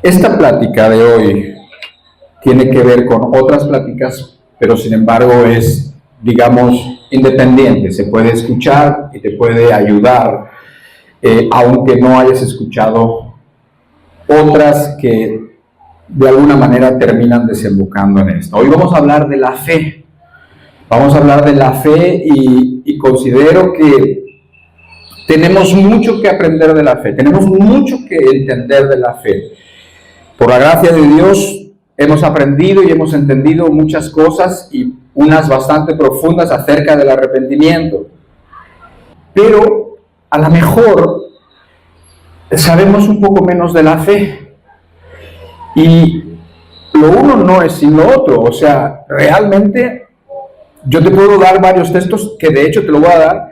Esta plática de hoy tiene que ver con otras pláticas, pero sin embargo es, digamos, independiente. Se puede escuchar y te puede ayudar, aunque no hayas escuchado otras que de alguna manera terminan desembocando en esto. Hoy vamos a hablar de la fe. Vamos a hablar de la fe y considero que tenemos mucho que aprender de la fe. Tenemos mucho que entender de la fe. Por la gracia de Dios hemos aprendido y hemos entendido muchas cosas y unas bastante profundas acerca del arrepentimiento. Pero a lo mejor sabemos un poco menos de la fe. Y lo uno no es sin lo otro. O sea, realmente yo te puedo dar varios textos que de hecho te lo voy a dar,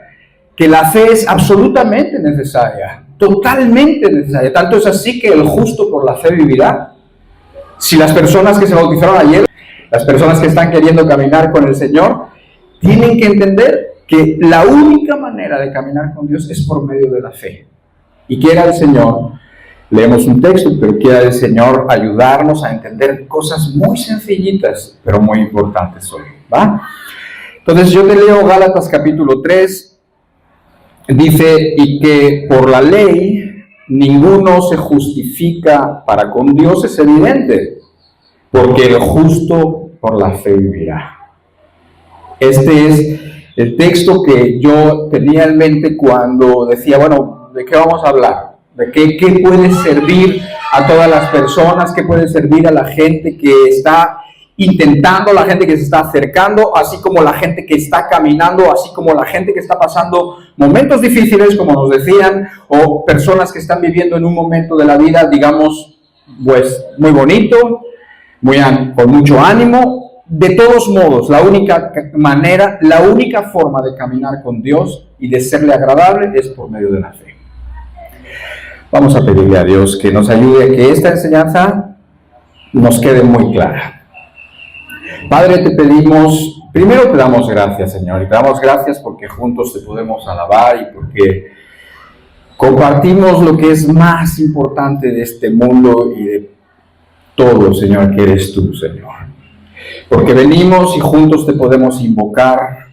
que la fe es absolutamente necesaria, totalmente necesaria. Tanto es así que el justo por la fe vivirá. Si las personas que se bautizaron ayer, las personas que están queriendo caminar con el Señor, tienen que entender que la única manera de caminar con Dios es por medio de la fe. Y quiera el Señor, leemos un texto, pero quiera el Señor ayudarnos a entender cosas muy sencillitas, pero muy importantes hoy, ¿va? Entonces yo te leo Gálatas capítulo 3, dice, y que por la ley ninguno se justifica para con Dios, es evidente, porque el justo por la fe vivirá. Este es el texto que yo tenía en mente cuando decía, bueno, ¿de qué vamos a hablar? ¿De qué puede servir a todas las personas? ¿Qué puede servir a la gente que está intentando, la gente que se está acercando, así como la gente que está caminando, así como la gente que está pasando momentos difíciles, como nos decían, o personas que están viviendo en un momento de la vida, digamos, pues muy bonito, con mucho ánimo? De todos modos, la única manera, la única forma de caminar con Dios y de serle agradable es por medio de la fe. Vamos a pedirle a Dios que nos ayude a que esta enseñanza nos quede muy clara. Padre, te pedimos, primero te damos gracias, Señor, y te damos gracias porque juntos te podemos alabar y porque compartimos lo que es más importante de este mundo y de todo, Señor, que eres tú, Señor. Porque venimos y juntos te podemos invocar.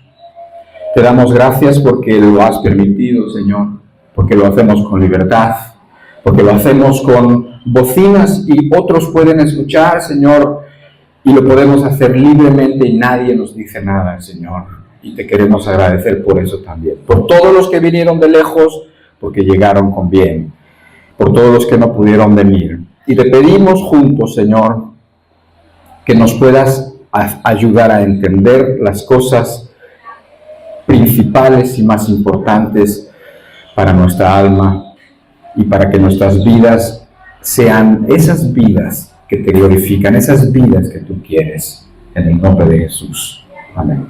Te damos gracias porque lo has permitido, Señor, porque lo hacemos con libertad, porque lo hacemos con bocinas y otros pueden escuchar, Señor, y lo podemos hacer libremente y nadie nos dice nada, Señor. Y te queremos agradecer por eso también. Por todos los que vinieron de lejos, porque llegaron con bien. Por todos los que no pudieron venir. Y te pedimos juntos, Señor, que nos puedas ayudar a entender las cosas principales y más importantes para nuestra alma y para que nuestras vidas sean esas vidas que te glorifican, esas vidas que tú quieres, en el nombre de Jesús. Amén.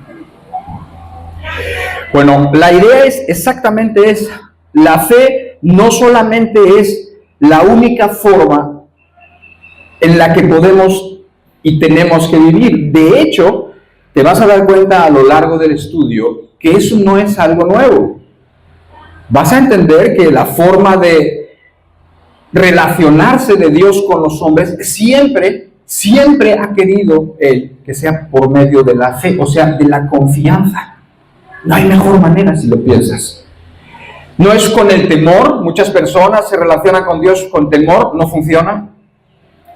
Bueno, la idea es exactamente esa. La fe no solamente es la única forma en la que podemos y tenemos que vivir. De hecho, te vas a dar cuenta a lo largo del estudio que eso no es algo nuevo. Vas a entender que la forma de relacionarse de Dios con los hombres siempre ha querido Él que sea por medio de la fe, o sea, de la confianza. No hay mejor manera si lo piensas. No es con el temor. Muchas personas se relacionan con Dios con temor. No funciona.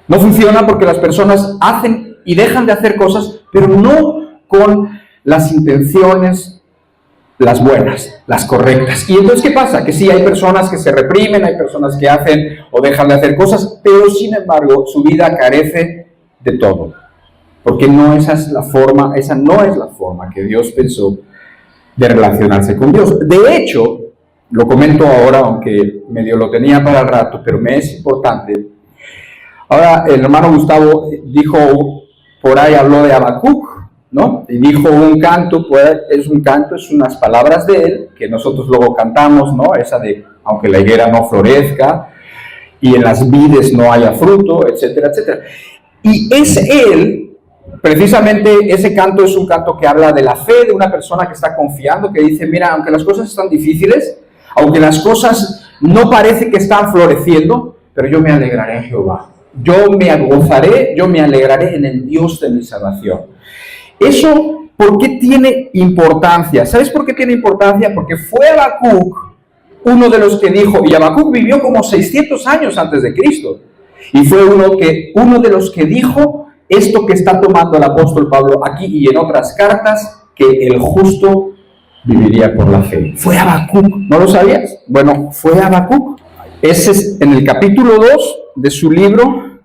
No funciona porque las personas hacen y dejan de hacer cosas, pero no con las intenciones las buenas, las correctas. Y entonces, ¿qué pasa? Que sí, hay personas que se reprimen, hay personas que hacen o dejan de hacer cosas, pero sin embargo, su vida carece de todo. Porque esa no es la forma que Dios pensó de relacionarse con Dios. De hecho, lo comento ahora, aunque medio lo tenía para el rato, pero me es importante. Ahora, el hermano Gustavo dijo, por ahí habló de Habacuc, ¿no? Y dijo un canto, pues es un canto, es unas palabras de él, que nosotros luego cantamos, ¿no? Esa de, aunque la higuera no florezca, y en las vides no haya fruto, etcétera, etcétera. Y es él, precisamente ese canto es un canto que habla de la fe de una persona que está confiando, que dice, mira, aunque las cosas están difíciles, aunque las cosas no parece que están floreciendo, pero yo me alegraré en Jehová. yo me gozaré, yo me alegraré en el Dios de mi salvación. Eso, ¿por qué tiene importancia? ¿Sabes por qué tiene importancia? Porque fue Habacuc uno de los que dijo, y Habacuc vivió como 600 años antes de Cristo, y fue uno de los que dijo esto que está tomando el apóstol Pablo aquí y en otras cartas, que el justo viviría por la fe. Fue Habacuc, ¿no lo sabías? Bueno, fue Habacuc. Ese es en el capítulo 2 de su libro,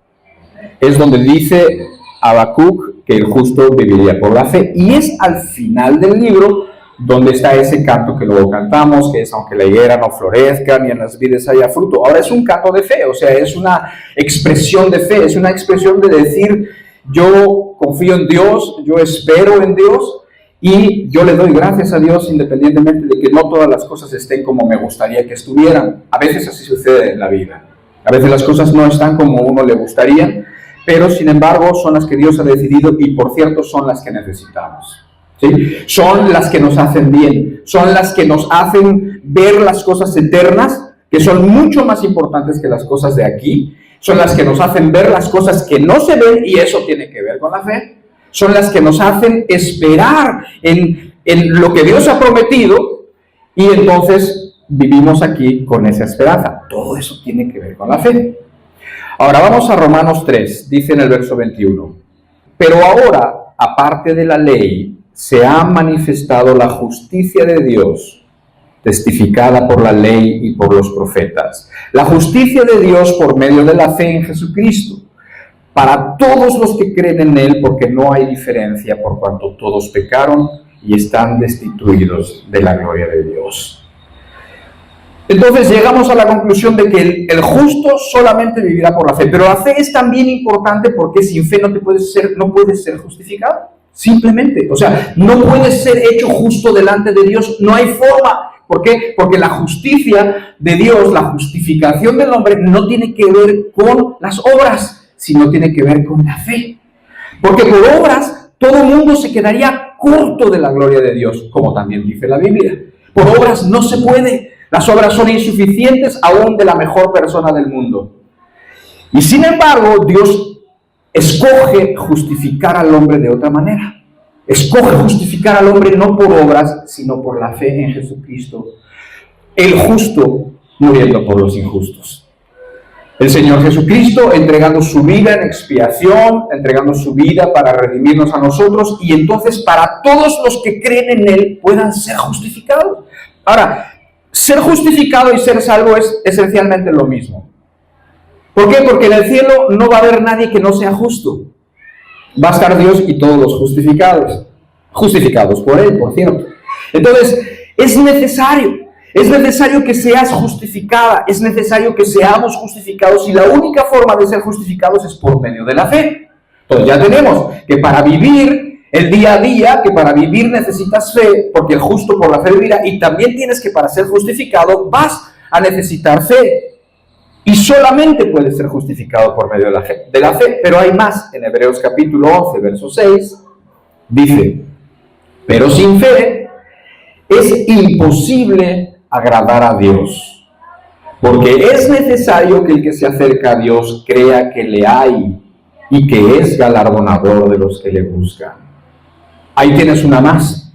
es donde dice Habacuc que el justo viviría por la fe. Y es al final del libro donde está ese canto que luego cantamos, que es aunque la higuera no florezca, ni en las vides haya fruto. Ahora es un canto de fe, o sea, es una expresión de fe, es una expresión de decir, yo confío en Dios, yo espero en Dios, y yo le doy gracias a Dios independientemente de que no todas las cosas estén como me gustaría que estuvieran. A veces así sucede en la vida. A veces las cosas no están como uno le gustaría, pero sin embargo son las que Dios ha decidido y por cierto son las que necesitamos. ¿Sí? Son las que nos hacen bien, son las que nos hacen ver las cosas eternas, que son mucho más importantes que las cosas de aquí. Son las que nos hacen ver las cosas que no se ven y eso tiene que ver con la fe. Son las que nos hacen esperar en lo que Dios ha prometido y entonces vivimos aquí con esa esperanza. Todo eso tiene que ver con la fe. Ahora vamos a Romanos 3, dice en el verso 21. Pero ahora, aparte de la ley, se ha manifestado la justicia de Dios, testificada por la ley y por los profetas. La justicia de Dios por medio de la fe en Jesucristo, para todos los que creen en Él, porque no hay diferencia, por cuanto todos pecaron y están destituidos de la gloria de Dios. Entonces llegamos a la conclusión de que el justo solamente vivirá por la fe, pero la fe es también importante porque sin fe no puedes ser justificado, simplemente. O sea, no puedes ser hecho justo delante de Dios, no hay forma. ¿Por qué? Porque la justicia de Dios, la justificación del hombre no tiene que ver con las obras, sino tiene que ver con la fe. Porque por obras todo el mundo se quedaría corto de la gloria de Dios, como también dice la Biblia. Por obras no se puede. Las obras son insuficientes aún de la mejor persona del mundo. Y sin embargo, Dios escoge justificar al hombre de otra manera. Escoge justificar al hombre no por obras, sino por la fe en Jesucristo. El justo muriendo por los injustos. El Señor Jesucristo entregando su vida en expiación, entregando su vida para redimirnos a nosotros y entonces para todos los que creen en Él puedan ser justificados. Ahora, ser justificado y ser salvo es esencialmente lo mismo. ¿Por qué? Porque en el cielo no va a haber nadie que no sea justo. Va a estar Dios y todos los justificados por Él, por cierto. Entonces, es necesario que seas justificada, es necesario que seamos justificados y la única forma de ser justificados es por medio de la fe. Entonces ya tenemos que para vivir el día a día, que para vivir necesitas fe, porque el justo por la fe vivirá, y también tienes que para ser justificado vas a necesitar fe. Y solamente puedes ser justificado por medio de la fe, pero hay más. En Hebreos capítulo 11, verso 6, dice, pero sin fe es imposible agradar a Dios, porque es necesario que el que se acerca a Dios crea que le hay y que es galardonador de los que le buscan. Ahí tienes una más.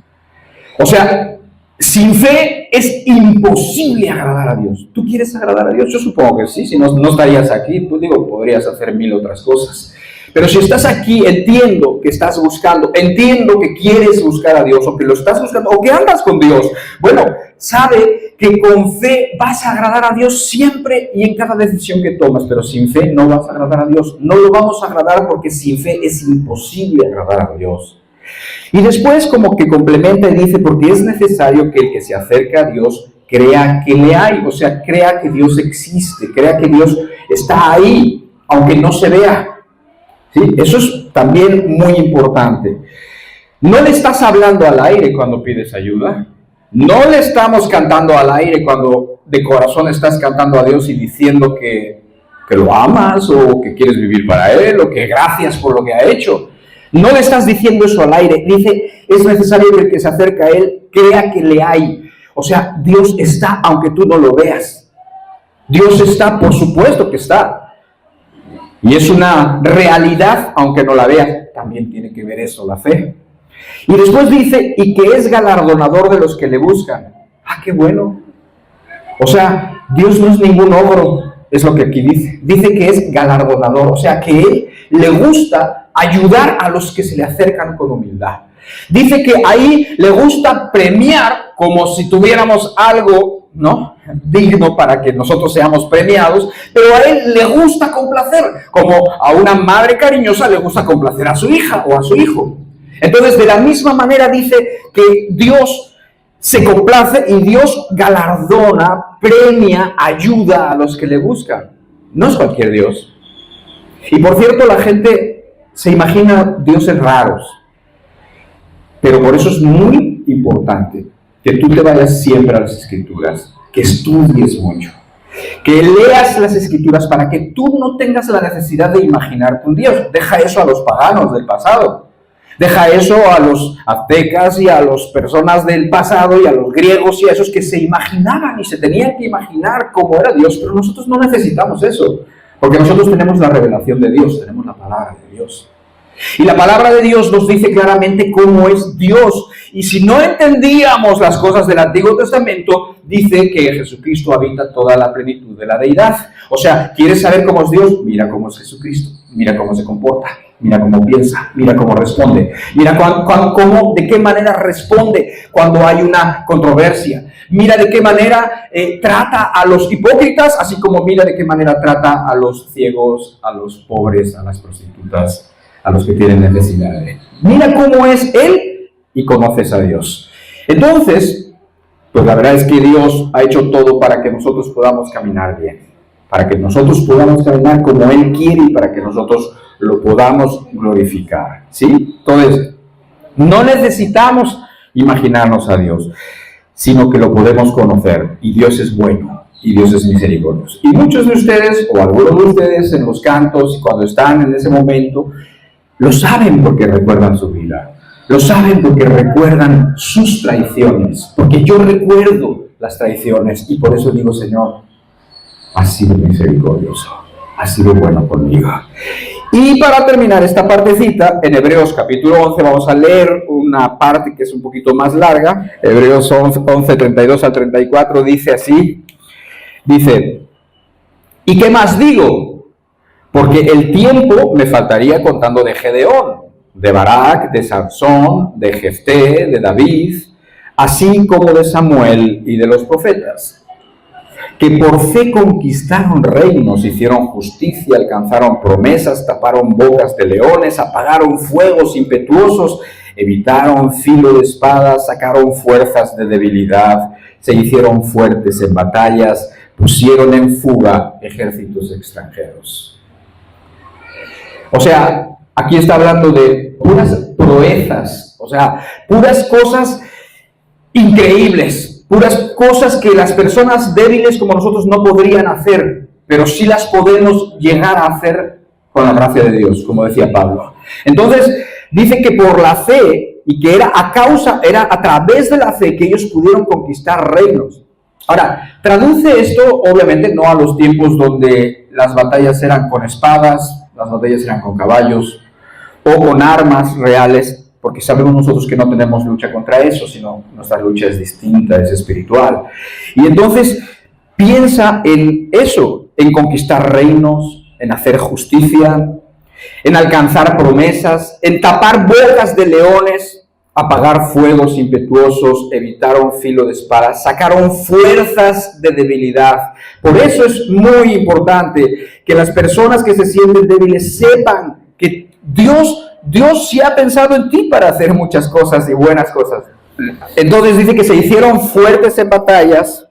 O sea, sin fe es imposible agradar a Dios. ¿Tú quieres agradar a Dios? Yo supongo que sí, si no, no estarías aquí. Tú podrías hacer mil otras cosas. Pero si estás aquí, entiendo que estás buscando, entiendo que quieres buscar a Dios, o que lo estás buscando, o que andas con Dios. Bueno, sabe que con fe vas a agradar a Dios siempre y en cada decisión que tomas, pero sin fe no vas a agradar a Dios. No lo vamos a agradar porque sin fe es imposible agradar a Dios. Y después como que complementa y dice, porque es necesario que el que se acerca a Dios crea que le hay, o sea, crea que Dios existe, crea que Dios está ahí, aunque no se vea. ¿Sí? Eso es también muy importante. No le estás hablando al aire cuando pides ayuda. No le estamos cantando al aire cuando de corazón estás cantando a Dios y diciendo que lo amas o que quieres vivir para Él o que gracias por lo que ha hecho. No le estás diciendo eso al aire. Dice, es necesario que el que se acerca a Él crea que le hay. O sea, Dios está aunque tú no lo veas. Dios está, por supuesto que está. Y es una realidad, aunque no la veas, también tiene que ver eso, la fe. Y después dice, y que es galardonador de los que le buscan. ¡Ah, qué bueno! O sea, Dios no es ningún ogro, es lo que aquí dice. Dice que es galardonador, o sea, que Él le gusta ayudar a los que se le acercan con humildad. Dice que ahí le gusta premiar como si tuviéramos algo, ¿no?, digno para que nosotros seamos premiados, pero a Él le gusta complacer, como a una madre cariñosa le gusta complacer a su hija o a su hijo. Entonces, de la misma manera dice que Dios se complace y Dios galardona, premia, ayuda a los que le buscan. No es cualquier Dios. Y por cierto, la gente se imagina dioses raros. Pero por eso es muy importante que tú te vayas siempre a las Escrituras, que estudies mucho, que leas las Escrituras para que tú no tengas la necesidad de imaginarte un Dios. Deja eso a los paganos del pasado. Deja eso a los aztecas y a las personas del pasado y a los griegos y a esos que se imaginaban y se tenían que imaginar cómo era Dios. Pero nosotros no necesitamos eso, porque nosotros tenemos la revelación de Dios, tenemos la palabra de Dios. Y la palabra de Dios nos dice claramente cómo es Dios. Y si no entendíamos las cosas del Antiguo Testamento, dice que Jesucristo habita toda la plenitud de la deidad. O sea, ¿quieres saber cómo es Dios? Mira cómo es Jesucristo, mira cómo se comporta, mira cómo piensa, mira cómo responde, mira de qué manera responde cuando hay una controversia. Mira de qué manera trata a los hipócritas, así como mira de qué manera trata a los ciegos, a los pobres, a las prostitutas, a los que tienen necesidades. Mira cómo es Él y conoces a Dios. Entonces, pues la verdad es que Dios ha hecho todo para que nosotros podamos caminar bien, para que nosotros podamos caminar como Él quiere y para que nosotros lo podamos glorificar, ¿sí? Entonces, no necesitamos imaginarnos a Dios, sino que lo podemos conocer, y Dios es bueno, y Dios es misericordioso. Y muchos de ustedes, o algunos de ustedes en los cantos, cuando están en ese momento, lo saben porque recuerdan su vida, lo saben porque recuerdan sus traiciones, porque yo recuerdo las traiciones, y por eso digo, Señor, has sido misericordioso, has sido bueno conmigo. Y para terminar esta partecita, en Hebreos capítulo 11 vamos a leer una parte que es un poquito más larga. Hebreos 11, 32 al 34 dice así, dice, ¿y qué más digo? Porque el tiempo me faltaría contando de Gedeón, de Barak, de Sansón, de Jefté, de David, así como de Samuel y de los profetas, que por fe conquistaron reinos, hicieron justicia, alcanzaron promesas, taparon bocas de leones, apagaron fuegos impetuosos, evitaron filo de espada, sacaron fuerzas de debilidad, se hicieron fuertes en batallas, pusieron en fuga ejércitos extranjeros. O sea, aquí está hablando de puras proezas, o sea, puras cosas increíbles, puras cosas que las personas débiles como nosotros no podrían hacer, pero sí las podemos llegar a hacer con la gracia de Dios, como decía Pablo. Entonces, dice que por la fe, y que era a través de la fe que ellos pudieron conquistar reinos. Ahora, traduce esto, obviamente, no a los tiempos donde las batallas eran con espadas, las batallas eran con caballos, o con armas reales, porque sabemos nosotros que no tenemos lucha contra eso, sino nuestra lucha es distinta, es espiritual. Y entonces piensa en eso, en conquistar reinos, en hacer justicia, en alcanzar promesas, en tapar bocas de leones, apagar fuegos impetuosos, evitaron filo de espada, sacaron fuerzas de debilidad. Por eso es muy importante que las personas que se sienten débiles sepan que Dios sí ha pensado en ti para hacer muchas cosas y buenas cosas. Entonces dice que se hicieron fuertes en batallas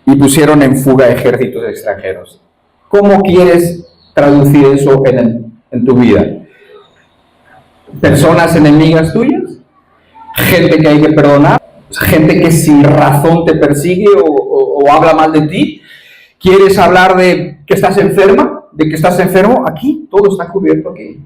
y pusieron en fuga ejércitos extranjeros. ¿Cómo quieres traducir eso en tu vida? ¿Personas enemigas tuyas? ¿Gente que hay que perdonar? ¿Gente que sin razón te persigue o habla mal de ti? ¿Quieres hablar de que estás enferma? ¿De que estás enfermo? Aquí, todo está cubierto aquí.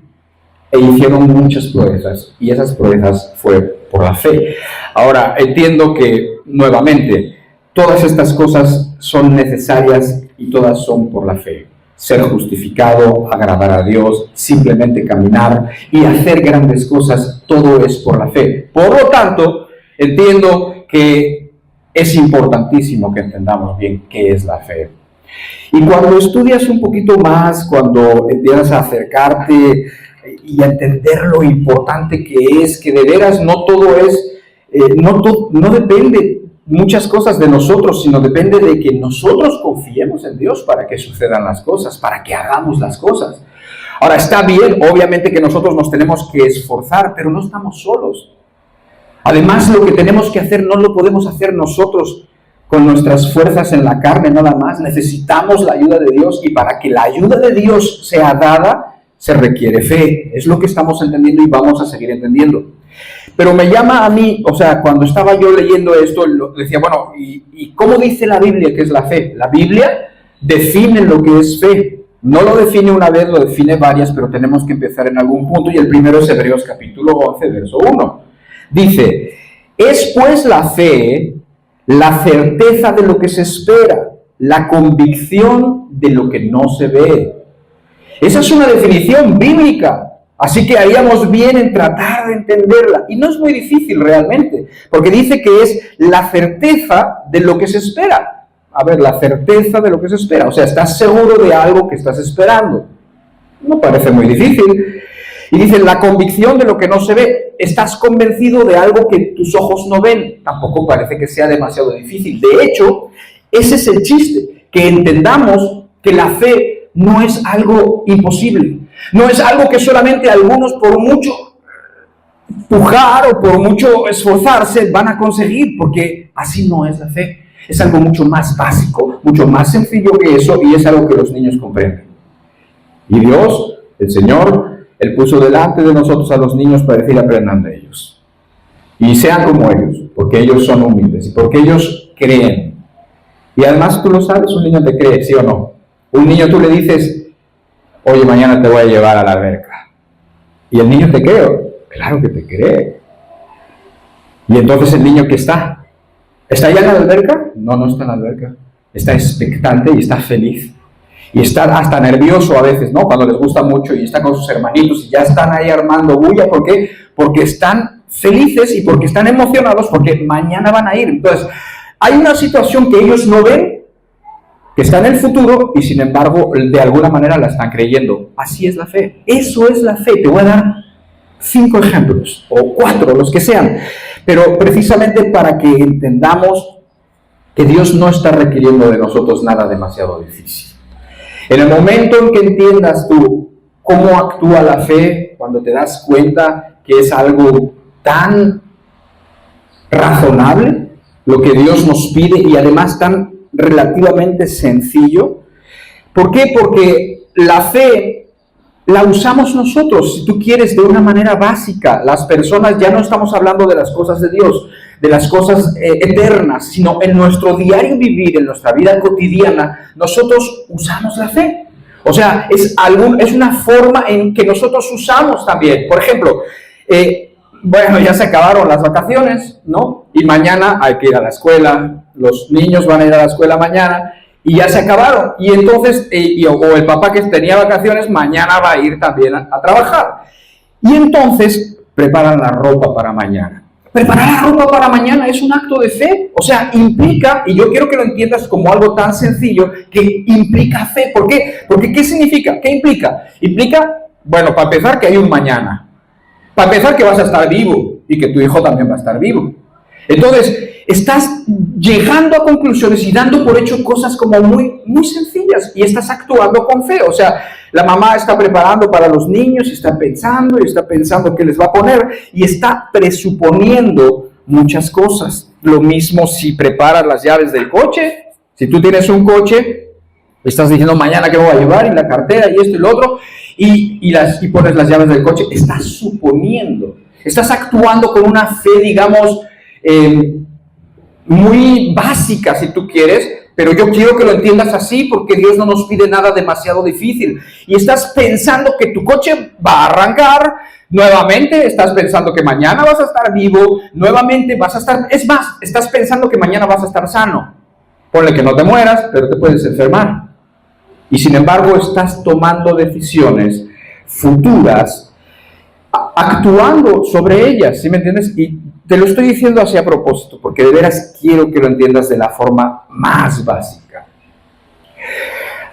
E hicieron muchas proezas, y esas proezas fue por la fe. Ahora, entiendo que, nuevamente, todas estas cosas son necesarias y todas son por la fe. ser justificado, agradar a Dios, simplemente caminar y hacer grandes cosas, todo es por la fe. Por lo tanto, entiendo que es importantísimo que entendamos bien qué es la fe. Y cuando estudias un poquito más, cuando empiezas a acercarte y a entender lo importante que es, que de veras no todo es, no depende muchas cosas de nosotros, sino depende de que nosotros confiemos en Dios para que sucedan las cosas, para que hagamos las cosas. Ahora, está bien, obviamente que nosotros nos tenemos que esforzar, pero no estamos solos. Además, lo que tenemos que hacer no lo podemos hacer nosotros con nuestras fuerzas en la carne nada más. Necesitamos la ayuda de Dios, y para que la ayuda de Dios sea dada, se requiere fe. Es lo que estamos entendiendo y vamos a seguir entendiendo. Pero me llama a mí, o sea, cuando estaba yo leyendo esto, decía, bueno, ¿y cómo dice la Biblia que es la fe? La Biblia define lo que es fe. No lo define una vez, lo define varias, pero tenemos que empezar en algún punto, y el primero es Hebreos capítulo 11, verso 1. Dice, es pues la fe la certeza de lo que se espera, la convicción de lo que no se ve. Esa es una definición bíblica. Así que haríamos bien en tratar de entenderla. Y no es muy difícil realmente, porque dice que es la certeza de lo que se espera. A ver, la certeza de lo que se espera. O sea, estás seguro de algo que estás esperando. No parece muy difícil. Y dice, la convicción de lo que no se ve. Estás convencido de algo que tus ojos no ven. Tampoco parece que sea demasiado difícil. De hecho, ese es el chiste. Que entendamos que la fe no es algo imposible. No es algo que solamente algunos, por mucho pujar o por mucho esforzarse, van a conseguir, porque así no es la fe. Es algo mucho más básico, mucho más sencillo que eso, y es algo que los niños comprenden. Y Dios, el Señor, Él puso delante de nosotros a los niños para decir, aprendan de ellos. Y sean como ellos, porque ellos son humildes y porque ellos creen. Y además tú lo sabes, un niño te cree, ¿sí o no? Un niño tú le dices, oye, mañana te voy a llevar a la alberca. Y el niño te cree, claro que te cree. Y entonces el niño, ¿qué está? ¿Está ya en la alberca? No, no está en la alberca. Está expectante y está feliz. Y está hasta nervioso a veces, ¿no? Cuando les gusta mucho y está con sus hermanitos y ya están ahí armando bulla. ¿Por qué? Porque están felices y porque están emocionados porque mañana van a ir. Entonces, hay una situación que ellos no ven, que está en el futuro, y sin embargo, de alguna manera la están creyendo. Así es la fe. Eso es la fe. Te voy a dar 5 ejemplos, o 4, los que sean. Pero precisamente para que entendamos que Dios no está requiriendo de nosotros nada demasiado difícil. En el momento en que entiendas tú cómo actúa la fe, cuando te das cuenta que es algo tan razonable, lo que Dios nos pide, y además tan relativamente sencillo. ¿Por qué? Porque la fe la usamos nosotros, si tú quieres, de una manera básica. Las personas, ya no estamos hablando de las cosas de Dios, de las cosas eternas, sino en nuestro diario vivir, en nuestra vida cotidiana, nosotros usamos la fe. O sea, es una forma en que nosotros usamos también. Por ejemplo, bueno, ya se acabaron las vacaciones, ¿no? Y mañana hay que ir a la escuela, los niños van a ir a la escuela mañana y ya se acabaron. Y entonces, o el papá que tenía vacaciones, mañana va a ir también a trabajar. Y entonces preparan la ropa para mañana. Preparar la ropa para mañana es un acto de fe. O sea, implica, y yo quiero que lo entiendas como algo tan sencillo, que implica fe. ¿Por qué? Porque ¿qué significa? ¿Qué implica? Implica, bueno, para empezar, que hay un mañana. Para empezar, que vas a estar vivo y que tu hijo también va a estar vivo. Entonces, estás llegando a conclusiones y dando por hecho cosas como muy, muy sencillas, y estás actuando con fe. O sea, la mamá está preparando para los niños, y está pensando qué les va a poner, y está presuponiendo muchas cosas. Lo mismo si preparas las llaves del coche. Si tú tienes un coche, estás diciendo mañana que me voy a llevar, y la cartera, y esto y lo otro, y pones las llaves del coche. Estás suponiendo, estás actuando con una fe, digamos, muy básica, si tú quieres, pero yo quiero que lo entiendas así, porque Dios no nos pide nada demasiado difícil. Y estás pensando que tu coche va a arrancar nuevamente, estás pensando que mañana vas a estar vivo, nuevamente vas a estar, es más, estás pensando que mañana vas a estar sano. Ponle que no te mueras, pero te puedes enfermar. y sin embargo estás tomando decisiones futuras, actuando sobre ellas, ¿sí me entiendes? Y te lo estoy diciendo así a propósito, porque de veras quiero que lo entiendas de la forma más básica.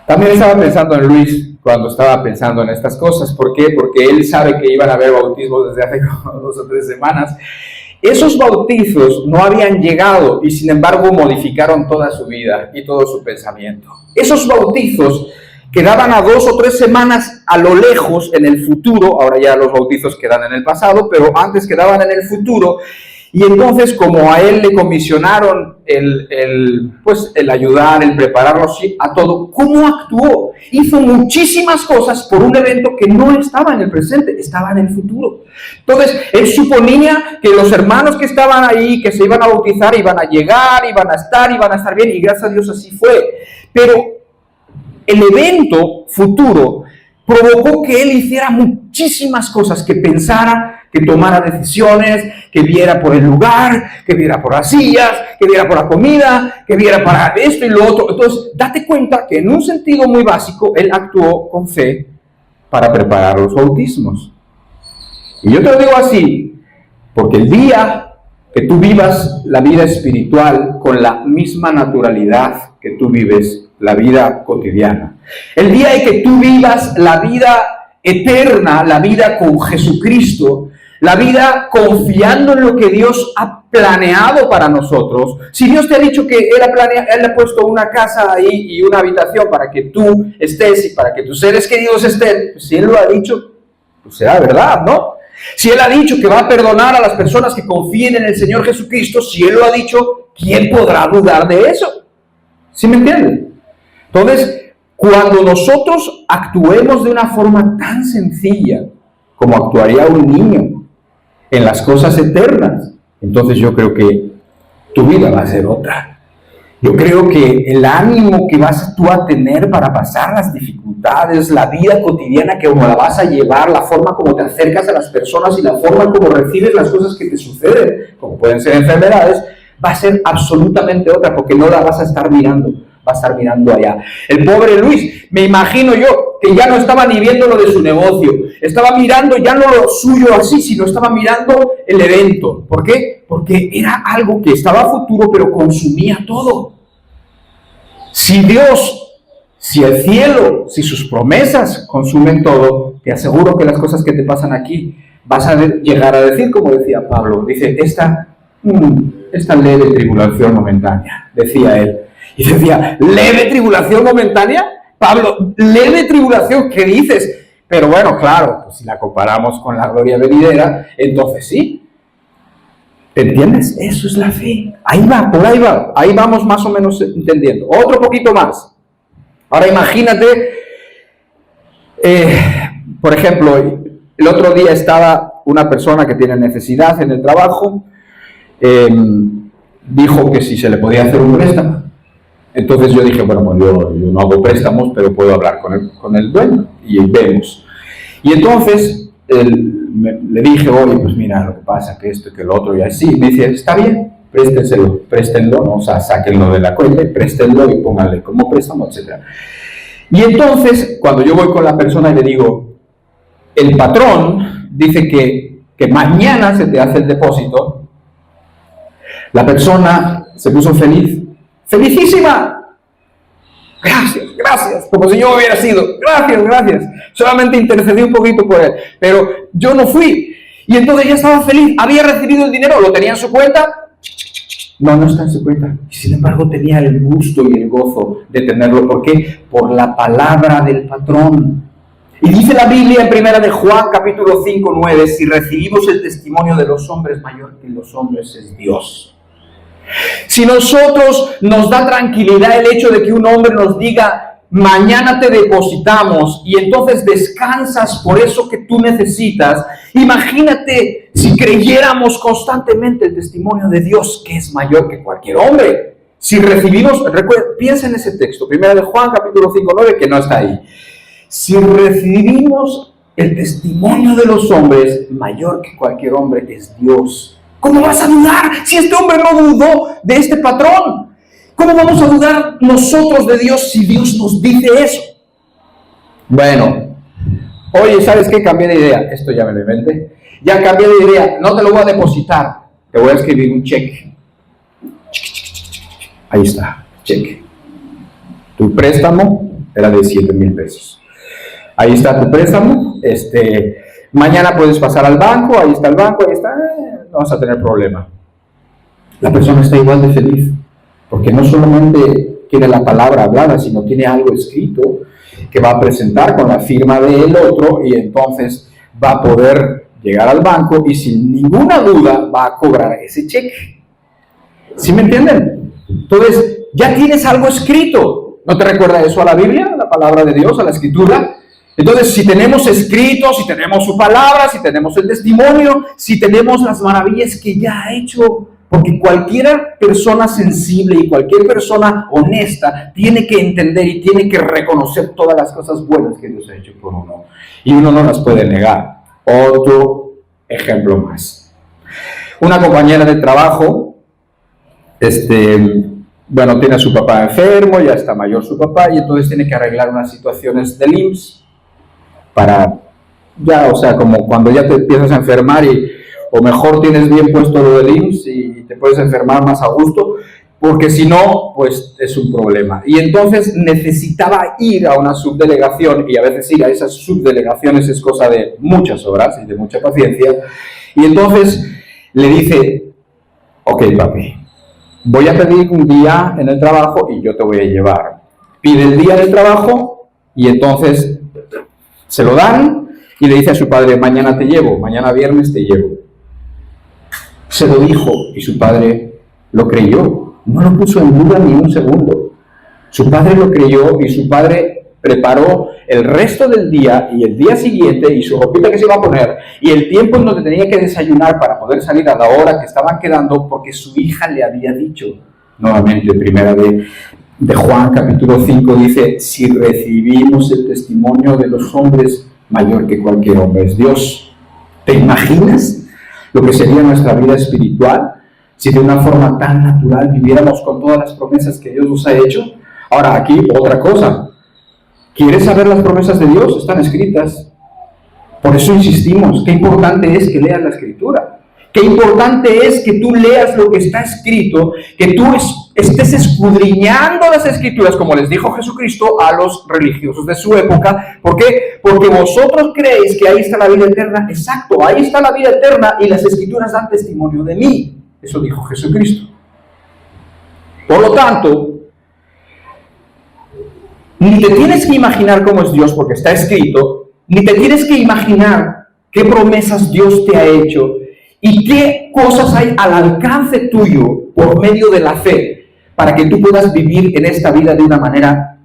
También estaba pensando en Luis cuando estaba pensando en estas cosas. ¿Por qué? Porque él sabe que iban a haber bautismos desde hace como 2 o 3 semanas. Esos bautizos no habían llegado y sin embargo modificaron toda su vida y todo su pensamiento. Esos bautizos quedaban a 2 o 3 semanas a lo lejos en el futuro. Ahora ya los bautizos quedan en el pasado, pero antes quedaban en el futuro. Y entonces, como a él le comisionaron el ayudar, el prepararlo a todo, ¿cómo actuó? Hizo muchísimas cosas por un evento que no estaba en el presente, estaba en el futuro. Entonces, él suponía que los hermanos que estaban ahí, que se iban a bautizar, iban a llegar, iban a estar bien, y gracias a Dios así fue. Pero el evento futuro provocó que él hiciera muchísimas cosas, que pensara, que tomara decisiones, que viera por el lugar, que viera por las sillas, que viera por la comida, que viera para esto y lo otro. Entonces, date cuenta que en un sentido muy básico, él actuó con fe para preparar los bautismos. Y yo te lo digo así, porque el día que tú vivas la vida espiritual con la misma naturalidad que tú vives la vida cotidiana, el día en que tú vivas la vida eterna, la vida con Jesucristo, la vida confiando en lo que Dios ha planeado para nosotros. Si Dios te ha dicho que Él ha puesto una casa ahí y una habitación para que tú estés y para que tus seres queridos estén, pues si Él lo ha dicho, pues será verdad, ¿no? Si Él ha dicho que va a perdonar a las personas que confíen en el Señor Jesucristo, si Él lo ha dicho, ¿quién podrá dudar de eso? ¿Sí me entienden? Entonces, cuando nosotros actuemos de una forma tan sencilla como actuaría un niño en las cosas eternas, entonces yo creo que tu vida va a ser otra. Yo creo que el ánimo que vas tú a tener para pasar las dificultades, la vida cotidiana que como la vas a llevar, la forma como te acercas a las personas y la forma como recibes las cosas que te suceden, como pueden ser enfermedades, va a ser absolutamente otra, porque no la vas a estar mirando, va a estar mirando allá. El pobre Luis, me imagino yo, que ya no estaba ni viendo lo de su negocio, estaba mirando ya no lo suyo así, sino estaba mirando el evento. ¿Por qué? Porque era algo que estaba a futuro, pero consumía todo. Si Dios, si el cielo, si sus promesas consumen todo, te aseguro que las cosas que te pasan aquí, vas a llegar a decir, como decía Pablo, dice, esta leve tribulación momentánea, decía él. Y decía, ¿leve tribulación momentánea? Pablo, ¿leve tribulación? ¿Qué dices? Pero bueno, claro, pues si la comparamos con la gloria venidera, entonces sí. ¿Entiendes? Eso es la fe. Ahí va, por ahí va. Ahí vamos más o menos entendiendo. Otro poquito más. Ahora imagínate, por ejemplo, el otro día estaba una persona que tiene necesidad en el trabajo, dijo que si se le podía hacer un préstamo. Entonces yo dije, bueno, yo no hago préstamos, pero puedo hablar con el dueño y vemos. Y entonces le dije, oye, pues mira, lo que pasa, que esto y que lo otro, y así. Y me dice, está bien, préstenlo, ¿no? O sea, sáquenlo de la cuenta, préstenlo y pónganle como préstamo, etc. Y entonces, cuando yo voy con la persona y le digo, el patrón dice que mañana se te hace el depósito, la persona se puso feliz. ¡Felicísima! Gracias, como si yo hubiera sido. Gracias. Solamente intercedí un poquito por él, pero yo no fui. Y entonces ella estaba feliz, había recibido el dinero, lo tenía en su cuenta. No está en su cuenta. Y sin embargo tenía el gusto y el gozo de tenerlo. ¿Por qué? Por la palabra del patrón. Y dice la Biblia en 1 de Juan, capítulo 5, 9, si recibimos el testimonio de los hombres, mayor que los hombres es Dios. Si nosotros nos da tranquilidad el hecho de que un hombre nos diga, mañana te depositamos, y entonces descansas por eso que tú necesitas, imagínate si creyéramos constantemente el testimonio de Dios, que es mayor que cualquier hombre. Si recibimos, piensa en ese texto, 1 de Juan, capítulo 5, 9, que no está ahí. Si recibimos el testimonio de los hombres, mayor que cualquier hombre es Dios. ¿Cómo vas a dudar si este hombre no dudó de este patrón? ¿Cómo vamos a dudar nosotros de Dios si Dios nos dice eso? Bueno, oye, ¿sabes qué? Cambié de idea. Esto ya me lo inventé. Ya cambié de idea. No te lo voy a depositar. Te voy a escribir un cheque. Ahí está, cheque. Tu préstamo era de 7,000 pesos. Ahí está tu préstamo. Mañana puedes pasar al banco. Ahí está el banco. Ahí está. No vas a tener problema. La persona está igual de feliz. Porque no solamente tiene la palabra hablada, sino tiene algo escrito que va a presentar con la firma del otro, y entonces va a poder llegar al banco y sin ninguna duda va a cobrar ese cheque. ¿Sí me entienden? Entonces, ya tienes algo escrito. ¿No te recuerda eso a la Biblia, a la palabra de Dios, a la Escritura? Entonces, si tenemos escrito, si tenemos su palabra, si tenemos el testimonio, si tenemos las maravillas que ya ha hecho, porque cualquier persona sensible y cualquier persona honesta tiene que entender y tiene que reconocer todas las cosas buenas que Dios ha hecho por uno. Y uno no las puede negar. Otro ejemplo más. Una compañera de trabajo, tiene a su papá enfermo, ya está mayor su papá, y entonces tiene que arreglar unas situaciones del IMSS como cuando ya te empiezas a enfermar o mejor tienes bien puesto lo del IMSS y te puedes enfermar más a gusto, porque si no, pues es un problema. Y entonces necesitaba ir a una subdelegación, y a veces ir a esas subdelegaciones es cosa de muchas horas y de mucha paciencia, y entonces le dice, ok papi, voy a pedir un día en el trabajo y yo te voy a llevar. Pide el día del trabajo y entonces se lo dan y le dice a su padre, mañana te llevo, mañana viernes te llevo. Se lo dijo y su padre lo creyó, no lo puso en duda ni un segundo. Su padre lo creyó y su padre preparó el resto del día y el día siguiente y su ropita que se iba a poner y el tiempo en donde tenía que desayunar para poder salir a la hora que estaban quedando, porque su hija le había dicho. Nuevamente, primera de Juan capítulo 5 dice, si recibimos el testimonio de los hombres, mayor que cualquier hombre es Dios. ¿Te imaginas lo que sería nuestra vida espiritual si de una forma tan natural viviéramos con todas las promesas que Dios nos ha hecho? Ahora, aquí otra cosa. ¿Quieres saber las promesas de Dios? Están escritas. Por eso insistimos, qué importante es que leas la Escritura. Qué importante es que tú leas lo que está escrito, que tú estés escudriñando las Escrituras, como les dijo Jesucristo a los religiosos de su época. ¿Por qué? Porque vosotros creéis que ahí está la vida eterna. Exacto, ahí está la vida eterna y las Escrituras dan testimonio de mí. Eso dijo Jesucristo. Por lo tanto, ni te tienes que imaginar cómo es Dios porque está escrito, ni te tienes que imaginar qué promesas Dios te ha hecho y qué cosas hay al alcance tuyo por medio de la fe para que tú puedas vivir en esta vida de una manera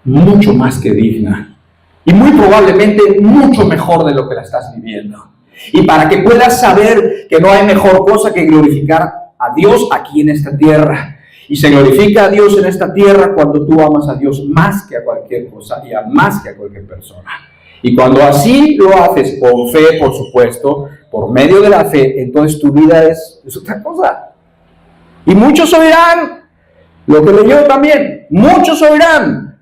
mucho más que digna y muy probablemente mucho mejor de lo que la estás viviendo. Y para que puedas saber que no hay mejor cosa que glorificar a Dios aquí en esta tierra. Y se glorifica a Dios en esta tierra cuando tú amas a Dios más que a cualquier cosa y más que a cualquier persona. Y cuando así lo haces con fe, por supuesto, por medio de la fe, entonces tu vida es otra cosa. Y muchos oirán lo que leyó también. Muchos oirán.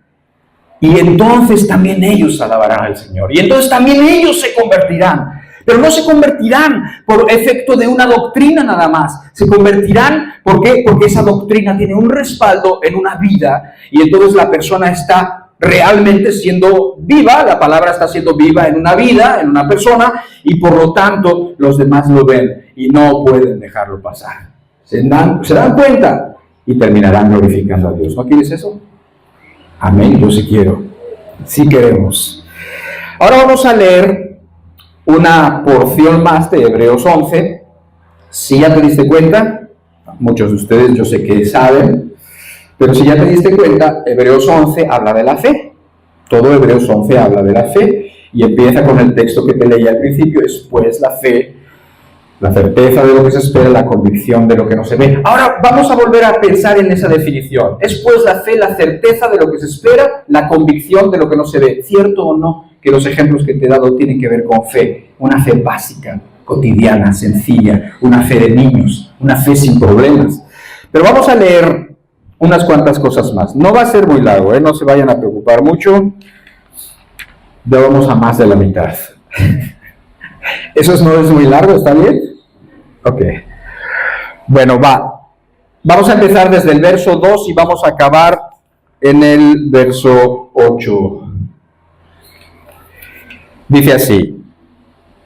Y entonces también ellos alabarán al Señor. Y entonces también ellos se convertirán. Pero no se convertirán por efecto de una doctrina nada más. Se convertirán, ¿por qué? Porque esa doctrina tiene un respaldo en una vida y entonces la persona está realmente siendo viva, la palabra está siendo viva en una vida, en una persona, y por lo tanto los demás lo ven y no pueden dejarlo pasar. Se dan cuenta y terminarán glorificando a Dios. ¿No quieres eso? Amén, yo sí quiero. Sí queremos. Ahora vamos a leer una porción más de Hebreos 11. Si ya te diste cuenta, muchos de ustedes yo sé que saben, pero si ya te diste cuenta, Hebreos 11 habla de la fe. Todo Hebreos 11 habla de la fe y empieza con el texto que te leí al principio, es pues la fe, la certeza de lo que se espera, la convicción de lo que no se ve. Ahora vamos a volver a pensar en esa definición. Es pues la fe, la certeza de lo que se espera, la convicción de lo que no se ve. ¿Cierto o no que los ejemplos que te he dado tienen que ver con fe? Una fe básica, cotidiana, sencilla, una fe de niños, una fe sin problemas. Pero vamos a leer unas cuantas cosas más. No va a ser muy largo, no se vayan a preocupar mucho. Ya vamos a más de la mitad. Eso no es muy largo, ¿está bien? Ok. Bueno, vamos a empezar desde el verso 2 y vamos a acabar en el verso 8. Dice así: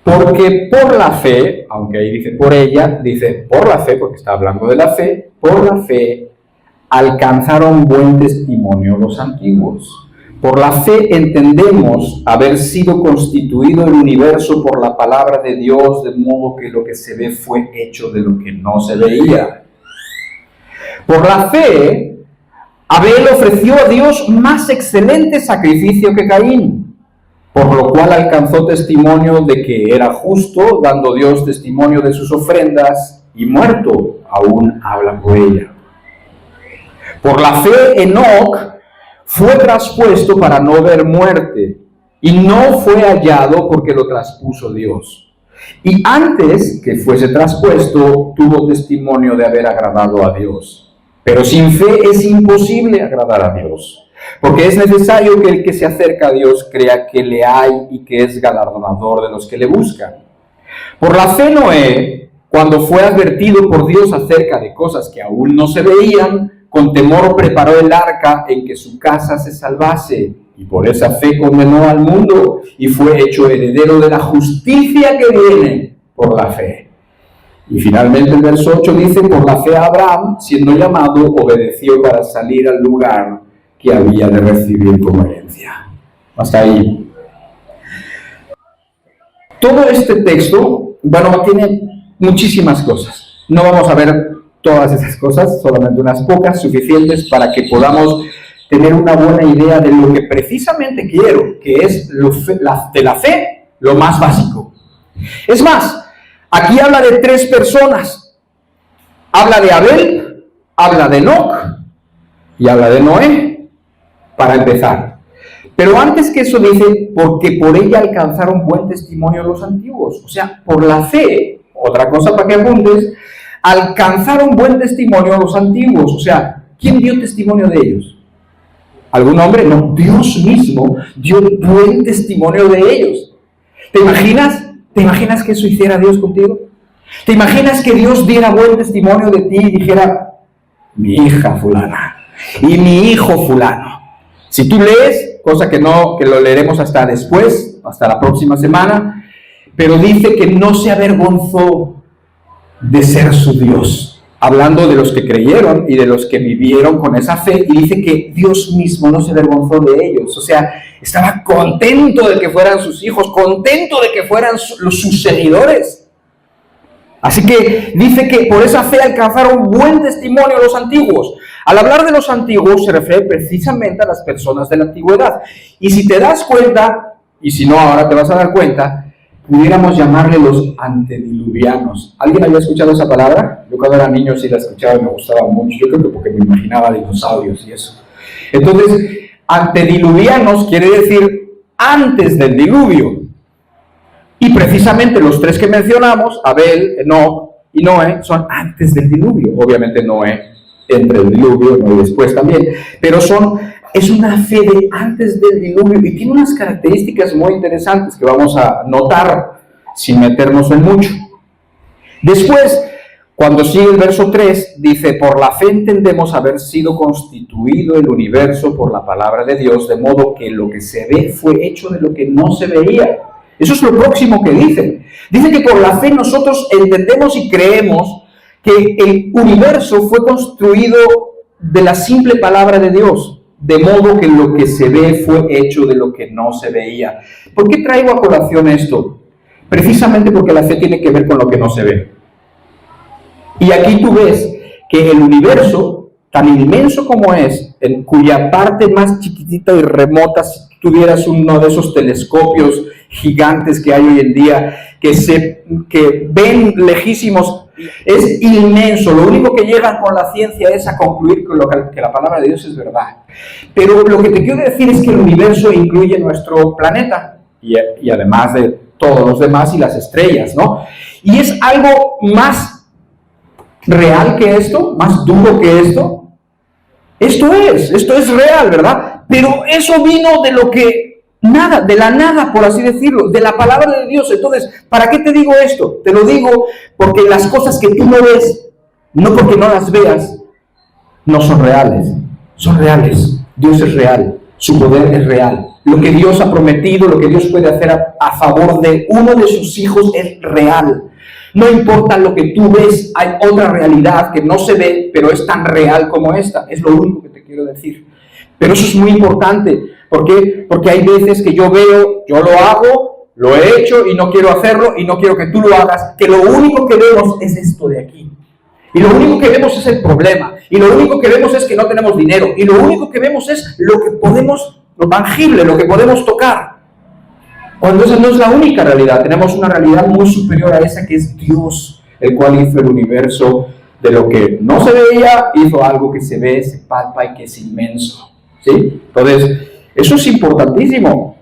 porque por la fe, aunque ahí dice por ella, dice por la fe, porque está hablando de la fe, por la fe alcanzaron buen testimonio los antiguos. Por la fe entendemos haber sido constituido el universo por la palabra de Dios, de modo que lo que se ve fue hecho de lo que no se veía. Por la fe, Abel ofreció a Dios más excelente sacrificio que Caín, por lo cual alcanzó testimonio de que era justo, dando Dios testimonio de sus ofrendas, y muerto aún habla por ella. Por la fe, Enoc fue traspuesto para no ver muerte, y no fue hallado porque lo traspuso Dios. Y antes que fuese traspuesto, tuvo testimonio de haber agradado a Dios. Pero sin fe es imposible agradar a Dios, porque es necesario que el que se acerca a Dios crea que le hay y que es galardonador de los que le buscan. Por la fe Noé, cuando fue advertido por Dios acerca de cosas que aún no se veían, con temor preparó el arca en que su casa se salvase, y por esa fe condenó al mundo y fue hecho heredero de la justicia que viene por la fe. Y finalmente el verso 8 dice: por la fe Abraham, siendo llamado, obedeció para salir al lugar que había de recibir como herencia. Hasta ahí. Todo este texto, bueno, tiene muchísimas cosas. No vamos a ver todas esas cosas, solamente unas pocas, suficientes para que podamos tener una buena idea de lo que precisamente quiero, que es de la fe, lo más básico. Es más, aquí habla de 3 personas. Habla de Abel, habla de Enoc y habla de Noé, para empezar. Pero antes que eso dice, porque por ella alcanzaron buen testimonio los antiguos. O sea, por la fe, otra cosa para que apuntes, alcanzaron buen testimonio los antiguos. O sea, ¿quién dio testimonio de ellos? ¿Algún hombre? No, Dios mismo dio buen testimonio de ellos. ¿Te imaginas? ¿Te imaginas que eso hiciera Dios contigo? ¿Te imaginas que Dios diera buen testimonio de ti y dijera: mi hija fulana y mi hijo fulano? Si tú lees, cosa que lo leeremos hasta después, hasta la próxima semana, pero dice que no se avergonzó de ser su Dios, hablando de los que creyeron y de los que vivieron con esa fe, y dice que Dios mismo no se avergonzó de ellos. O sea, estaba contento de que fueran sus hijos, contento de que fueran sus seguidores. Así que dice que por esa fe alcanzaron buen testimonio los antiguos. Al hablar de los antiguos se refiere precisamente a las personas de la antigüedad. Y si te das cuenta, y si no ahora te vas a dar cuenta, pudiéramos llamarle los antediluvianos. ¿Alguien había escuchado esa palabra? Yo cuando era niño sí la escuchaba y me gustaba mucho. Yo creo que porque me imaginaba dinosaurios y eso. Entonces, antediluvianos quiere decir antes del diluvio. Y precisamente los 3 que mencionamos, Abel, Enoc y Noé, son antes del diluvio. Obviamente Noé entre el diluvio, Noé después también. Pero es una fe de antes del diluvio y tiene unas características muy interesantes que vamos a notar sin meternos en mucho. Después, cuando sigue el verso 3, dice: por la fe entendemos haber sido constituido el universo por la palabra de Dios, de modo que lo que se ve fue hecho de lo que no se veía. Eso es lo próximo que dice. Dice que por la fe nosotros entendemos y creemos que el universo fue construido de la simple palabra de Dios, de modo que lo que se ve fue hecho de lo que no se veía. ¿Por qué traigo a colación esto? Precisamente porque la fe tiene que ver con lo que no se ve. Y aquí tú ves que el universo, tan inmenso como es, en cuya parte más chiquitita y remota, si tuvieras uno de esos telescopios gigantes que hay hoy en día, que ven lejísimos, es inmenso. Lo único que llegan con la ciencia es a concluir que la palabra de Dios es verdad. Pero lo que te quiero decir es que el universo incluye nuestro planeta y además de todos los demás y las estrellas, ¿no? Y es algo más real que esto, más duro que esto. Esto es real, ¿verdad? Pero eso vino de lo que nada, de la nada, por así decirlo, de la palabra de Dios. Entonces, ¿para qué te digo esto? Te lo digo porque las cosas que tú no ves, no porque no las veas, no son reales. Son reales. Dios es real. Su poder es real. Lo que Dios ha prometido, lo que Dios puede hacer a favor de uno de sus hijos es real. No importa lo que tú ves, hay otra realidad que no se ve, pero es tan real como esta. Es lo único que te quiero decir. Pero eso es muy importante. ¿Por qué? Porque hay veces que yo veo, yo lo hago, lo he hecho y no quiero hacerlo y no quiero que tú lo hagas, que lo único que vemos es esto de aquí. Y lo único que vemos es el problema. Y lo único que vemos es que no tenemos dinero. Y lo único que vemos es lo que podemos, lo tangible, lo que podemos tocar. Cuando esa no es la única realidad. Tenemos una realidad muy superior a esa que es Dios, el cual hizo el universo. De lo que no se veía, hizo algo que se ve, se palpa y que es inmenso. ¿Sí? Entonces, eso es importantísimo.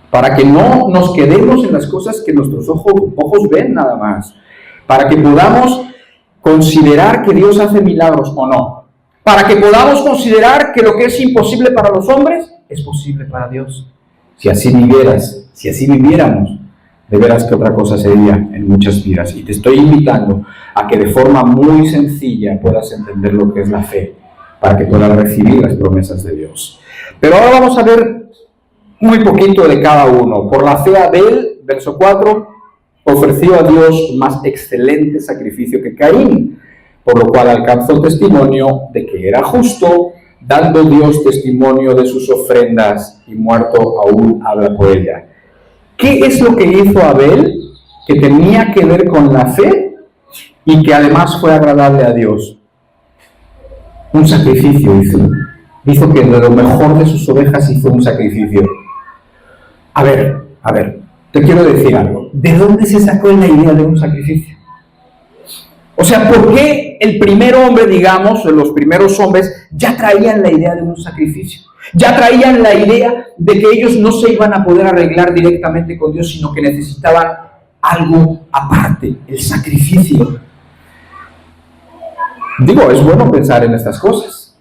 Para que no nos quedemos en las cosas que nuestros ojos ven nada más. Para que podamos considerar que Dios hace milagros o no. Para que podamos considerar que lo que es imposible para los hombres es posible para Dios. Si así vivieras, si así viviéramos, de veras que otra cosa sería en muchas vidas. Y te estoy invitando a que de forma muy sencilla puedas entender lo que es la fe, para que puedas recibir las promesas de Dios. Pero ahora vamos a ver muy poquito de cada uno. Por la fe Abel, verso 4, ofreció a Dios más excelente sacrificio que Caín, por lo cual alcanzó testimonio de que era justo, dando Dios testimonio de sus ofrendas, y muerto aún habla por ella. ¿Qué es lo que hizo Abel que tenía que ver con la fe y que además fue agradable a Dios? Un sacrificio hizo. Hizo que de lo mejor de sus ovejas hizo un sacrificio. A ver, te quiero decir algo. ¿De dónde se sacó la idea de un sacrificio? O sea, ¿por qué el primer hombre, digamos, o los primeros hombres, ya traían la idea de un sacrificio? Ya traían la idea de que ellos no se iban a poder arreglar directamente con Dios, sino que necesitaban algo aparte, el sacrificio. Digo, es bueno pensar en estas cosas.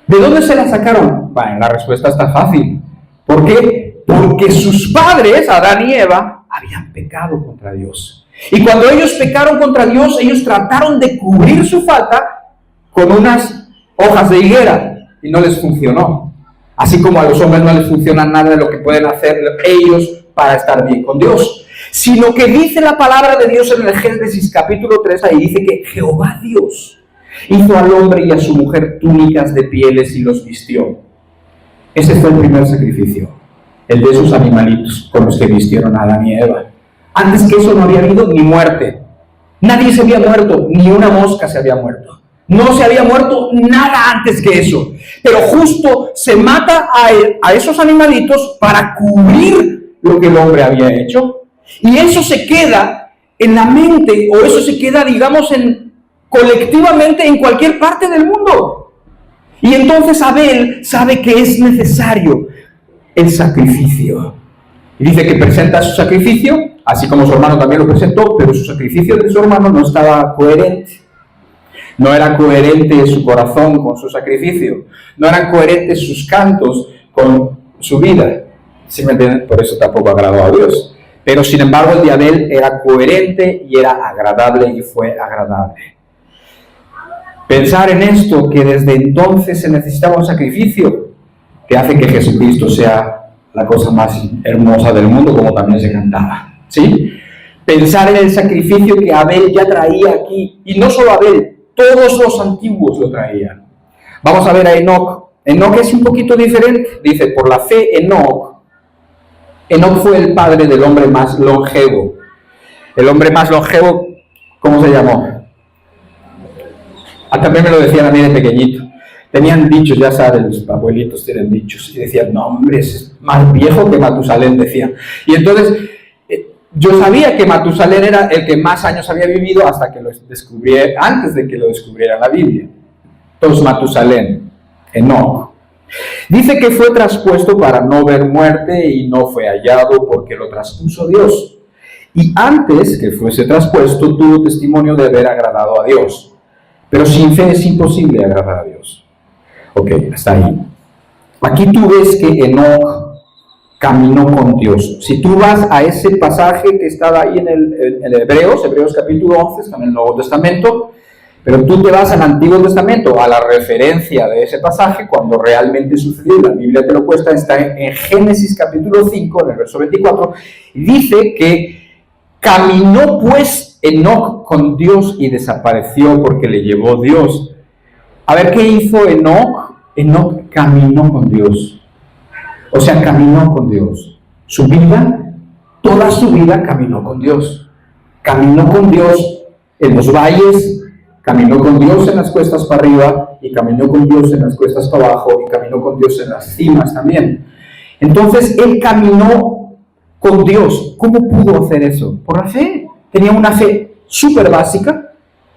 ¿De dónde se la sacaron? Bueno, la respuesta está fácil. ¿Por qué? Porque sus padres, Adán y Eva, habían pecado contra Dios. Y cuando ellos pecaron contra Dios, ellos trataron de cubrir su falta con unas hojas de higuera y no les funcionó. Así como a los hombres no les funciona nada de lo que pueden hacer ellos para estar bien con Dios. Sino que dice la palabra de Dios en el Génesis capítulo 3, ahí dice que Jehová Dios hizo al hombre y a su mujer túnicas de pieles y los vistió. Ese fue el primer sacrificio, el de esos animalitos con los que vistieron a Adán y Eva. Antes que eso no había habido ni muerte. Nadie se había muerto, ni una mosca se había muerto. No se había muerto nada antes que eso. Pero justo se mata a esos animalitos para cubrir lo que el hombre había hecho. Y eso se queda en la mente, o eso se queda, digamos, colectivamente en cualquier parte del mundo. Y entonces Abel sabe que es necesario el sacrificio. Y dice que presenta su sacrificio, así como su hermano también lo presentó, pero su sacrificio de su hermano no estaba coherente. No era coherente su corazón con su sacrificio. No eran coherentes sus cantos con su vida. ¿Sí me entienden? Por eso tampoco agradó a Dios. Pero sin embargo el de Abel era coherente y era agradable y fue agradable. Pensar en esto, que desde entonces se necesitaba un sacrificio, que hace que Jesucristo sea la cosa más hermosa del mundo, como también se cantaba. ¿Sí? Pensar en el sacrificio que Abel ya traía aquí, y no solo Abel, todos los antiguos lo traían. Vamos a ver a Enoc. Enoc es un poquito diferente. Dice, por la fe Enoc fue el padre del hombre más longevo. El hombre más longevo, ¿cómo se llamó? También me lo decían a mí de pequeñito. Tenían dichos, ya sabes, los abuelitos tienen dichos. Y decían, no hombre, es más viejo que Matusalén, decían. Y entonces, yo sabía que Matusalén era el que más años había vivido hasta que lo descubrí, antes de que lo descubriera la Biblia. Entonces, Matusalén, Enoc. Dice que fue traspuesto para no ver muerte y no fue hallado porque lo traspuso Dios. Y antes que fuese traspuesto, tuvo testimonio de haber agradado a Dios. Pero sin fe es imposible agradar a Dios. Ok, hasta ahí. Aquí tú ves que Enoc caminó con Dios. Si tú vas a ese pasaje que estaba ahí en Hebreos capítulo 11, está en el Nuevo Testamento, pero tú te vas al Antiguo Testamento, a la referencia de ese pasaje, cuando realmente sucedió, la Biblia te lo cuesta, está en Génesis capítulo 5, en el verso 24, y dice que caminó pues Enoc con Dios y desapareció porque le llevó Dios. A ver, ¿qué hizo Enoc? Enoc caminó con Dios. O sea, caminó con Dios. Su vida, toda su vida caminó con Dios. Caminó con Dios en los valles, caminó con Dios en las cuestas para arriba, y caminó con Dios en las cuestas para abajo, y caminó con Dios en las cimas también. Entonces, él caminó con Dios. ¿Cómo pudo hacer eso? Por la fe. Tenía una fe súper básica,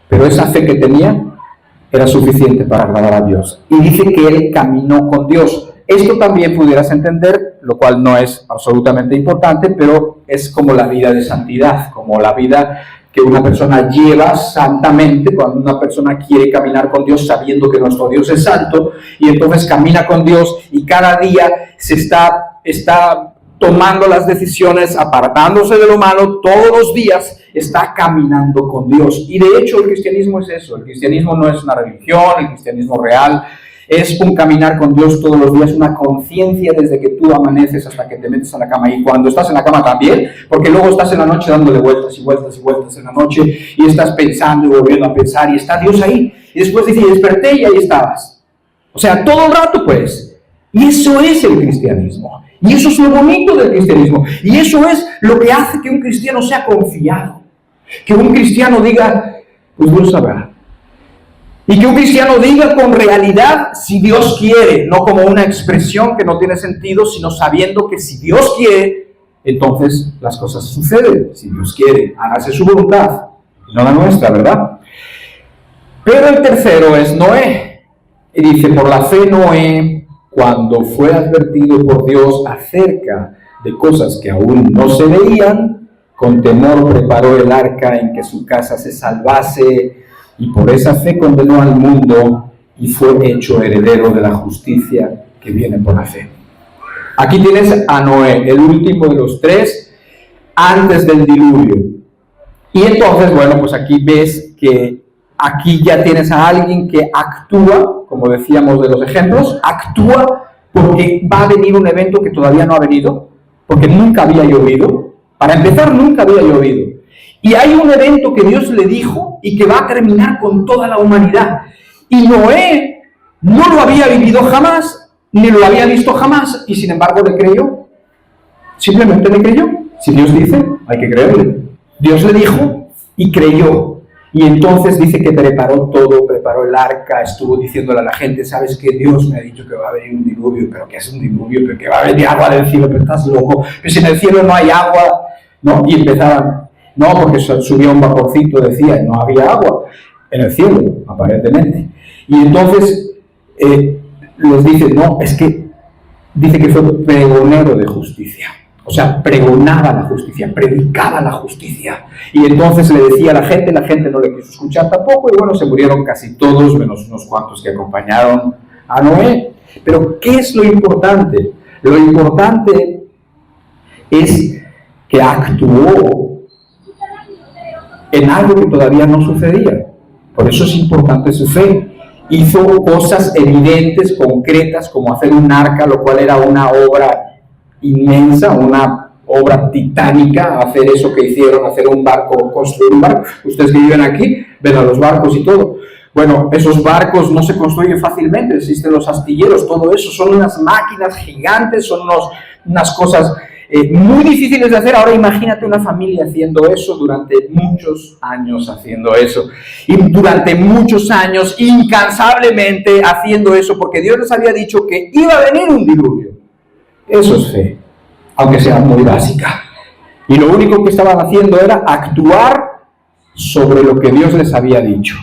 pero esa fe que tenía era suficiente para agradar a Dios. Y dice que él caminó con Dios. Esto también pudieras entender, lo cual no es absolutamente importante, pero es como la vida de santidad, como la vida que una persona lleva santamente, cuando una persona quiere caminar con Dios sabiendo que nuestro Dios es santo, y entonces camina con Dios y cada día se está tomando las decisiones, apartándose de lo malo, todos los días está caminando con Dios. Y de hecho el cristianismo es eso, el cristianismo no es una religión, el cristianismo real es un caminar con Dios todos los días, una conciencia desde que tú amaneces hasta que te metes a la cama, y cuando estás en la cama también, porque luego estás en la noche dándole vueltas y vueltas y vueltas en la noche, y estás pensando y volviendo a pensar, y está Dios ahí, y después dice, desperté y ahí estabas. O sea, todo el rato pues. Y eso es el cristianismo. Y eso es lo bonito del cristianismo. Y eso es lo que hace que un cristiano sea confiado. Que un cristiano diga, pues Dios sabrá. Y que un cristiano diga con realidad, si Dios quiere, no como una expresión que no tiene sentido, sino sabiendo que si Dios quiere, entonces las cosas suceden. Si Dios quiere, hágase su voluntad, no la nuestra, ¿verdad? Pero el tercero es Noé. Y dice, por la fe Noé, cuando fue advertido por Dios acerca de cosas que aún no se veían, con temor preparó el arca en que su casa se salvase, y por esa fe condenó al mundo y fue hecho heredero de la justicia que viene por la fe. Aquí tienes a Noé, el último de los tres, antes del diluvio. Y entonces, bueno, pues aquí ves que aquí ya tienes a alguien que actúa, como decíamos de los ejemplos, actúa porque va a venir un evento que todavía no ha venido, porque nunca había llovido. Para empezar, nunca había llovido. Y hay un evento que Dios le dijo y que va a terminar con toda la humanidad. Y Noé no lo había vivido jamás, ni lo había visto jamás, y sin embargo le creyó. Simplemente le creyó. Si Dios dice, hay que creerle. Dios le dijo y creyó. Y entonces dice que preparó todo, preparó el arca, estuvo diciéndole a la gente, ¿sabes qué? Dios me ha dicho que va a venir un diluvio, pero que es un diluvio, pero que va a venir agua del cielo, pero estás loco, pero si en el cielo no hay agua, ¿no? Y empezaban, no, porque subía un vaporcito, decía, y no había agua en el cielo, aparentemente. Y entonces les dice, no, es que dice que fue pregonero de justicia. O sea, pregonaba la justicia, predicaba la justicia. Y entonces le decía a la gente no le quiso escuchar tampoco, y bueno, se murieron casi todos, menos unos cuantos que acompañaron a Noé. Pero, ¿qué es lo importante? Lo importante es que actuó en algo que todavía no sucedía. Por eso es importante su fe. Hizo cosas evidentes, concretas, como hacer un arca, lo cual era una obra inmensa, una obra titánica, hacer eso que hicieron, hacer un barco, construir un barco. Ustedes que viven aquí, ven a los barcos y todo. Bueno, esos barcos no se construyen fácilmente, existen los astilleros, todo eso, son unas máquinas gigantes, son unas cosas muy difíciles de hacer. Ahora imagínate una familia haciendo eso durante muchos años haciendo eso. Y durante muchos años, incansablemente haciendo eso, porque Dios les había dicho que iba a venir un diluvio. Eso es fe, aunque sea muy básica. Y lo único que estaban haciendo era actuar sobre lo que Dios les había dicho.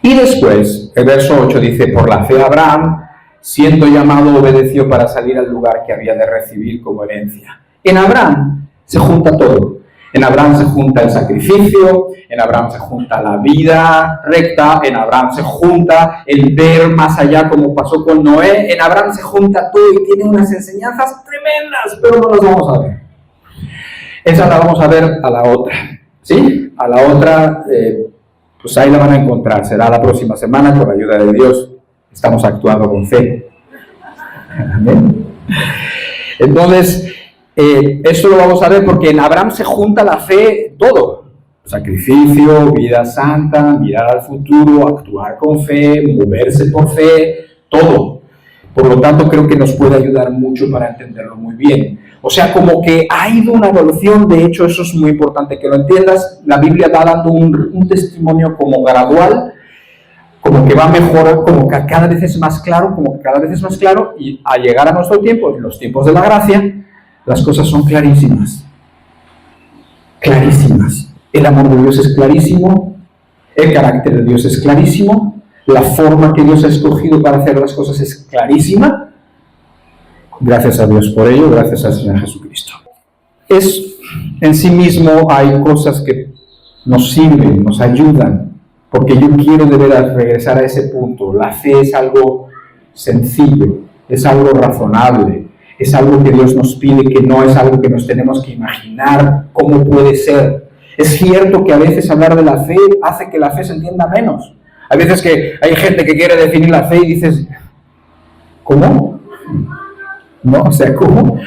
Y después, el verso 8 dice, por la fe Abraham, siendo llamado, obedeció para salir al lugar que había de recibir como herencia. En Abraham se junta todo. En Abraham se junta el sacrificio, en Abraham se junta la vida recta, en Abraham se junta el ver más allá como pasó con Noé, en Abraham se junta todo y tiene unas enseñanzas tremendas, pero no las vamos a ver. Esa la vamos a ver a la otra, ¿sí? A la otra, pues ahí la van a encontrar, será la próxima semana con la ayuda de Dios. Estamos actuando con fe. Amén. Entonces, esto lo vamos a ver porque en Abraham se junta la fe, todo. Sacrificio, vida santa, mirar al futuro, actuar con fe, moverse por fe, todo. Por lo tanto, creo que nos puede ayudar mucho para entenderlo muy bien. O sea, como que ha ido una evolución, de hecho eso es muy importante que lo entiendas. La Biblia va dando un testimonio como gradual, como que va mejor, como que cada vez es más claro, y al llegar a nuestro tiempo, en los tiempos de la gracia, las cosas son clarísimas. Clarísimas. El amor de Dios es clarísimo, el carácter de Dios es clarísimo, la forma que Dios ha escogido para hacer las cosas es clarísima. Gracias a Dios por ello, gracias al Señor Jesucristo. En sí mismo hay cosas que nos sirven, nos ayudan, porque yo quiero de veras regresar a ese punto. La fe es algo sencillo, es algo razonable, es algo que Dios nos pide, que no es algo que nos tenemos que imaginar cómo puede ser. Es cierto que a veces hablar de la fe hace que la fe se entienda menos. Hay veces que hay gente que quiere definir la fe y dices, ¿cómo? ¿No? O sea, ¿cómo?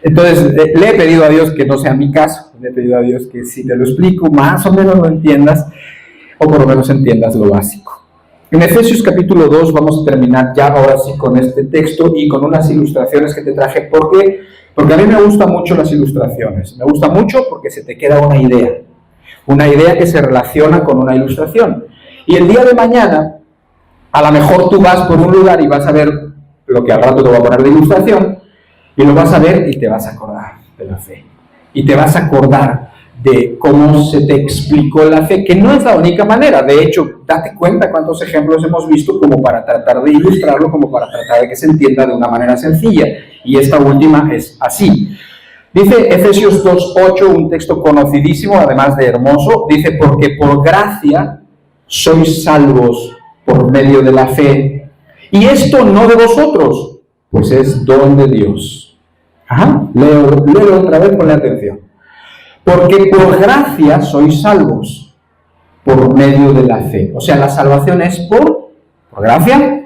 Entonces, le he pedido a Dios que no sea mi caso. Le he pedido a Dios que si te lo explico, más o menos lo entiendas, o por lo menos entiendas lo básico. En Efesios capítulo 2 vamos a terminar ya ahora sí con este texto y con unas ilustraciones que te traje. ¿Por qué? Porque a mí me gustan mucho las ilustraciones. Me gusta mucho porque se te queda una idea que se relaciona con una ilustración. Y el día de mañana, a lo mejor tú vas por un lugar y vas a ver lo que al rato te voy a poner de ilustración, y lo vas a ver y te vas a acordar de la fe. Y te vas a acordar de cómo se te explicó la fe, que no es la única manera. De hecho, date cuenta cuántos ejemplos hemos visto como para tratar de ilustrarlo, como para tratar de que se entienda de una manera sencilla. Y esta última es así. Dice Efesios 2:8, un texto conocidísimo, además de hermoso. Dice, porque por gracia sois salvos por medio de la fe. Y esto no de vosotros, pues es don de Dios. Léelo otra vez, ponle atención. Porque por gracia sois salvos por medio de la fe. O sea, la salvación es por gracia,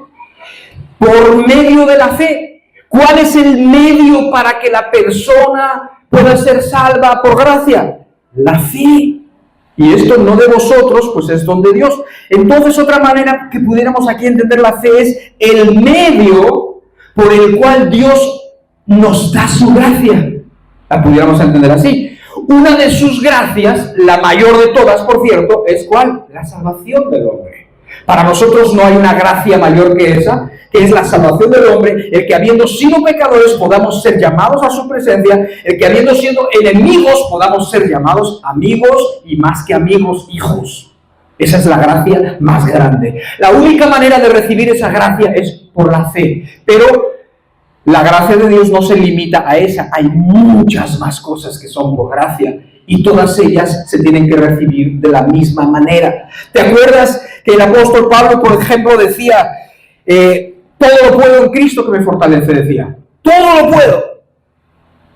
por medio de la fe. ¿Cuál es el medio para que la persona pueda ser salva por gracia? La fe. Y esto no de vosotros, pues es don de Dios. Entonces, otra manera que pudiéramos aquí entender la fe es el medio por el cual Dios nos da su gracia. La pudiéramos entender así. Una de sus gracias, la mayor de todas, por cierto, es ¿cuál? La salvación del hombre. Para nosotros no hay una gracia mayor que esa, que es la salvación del hombre, el que habiendo sido pecadores podamos ser llamados a su presencia, el que habiendo sido enemigos podamos ser llamados amigos y más que amigos, hijos. Esa es la gracia más grande. La única manera de recibir esa gracia es por la fe, pero la gracia de Dios no se limita a esa. Hay muchas más cosas que son por gracia y todas ellas se tienen que recibir de la misma manera. ¿Te acuerdas que el apóstol Pablo, por ejemplo, decía, todo lo puedo en Cristo que me fortalece? Decía, todo lo puedo.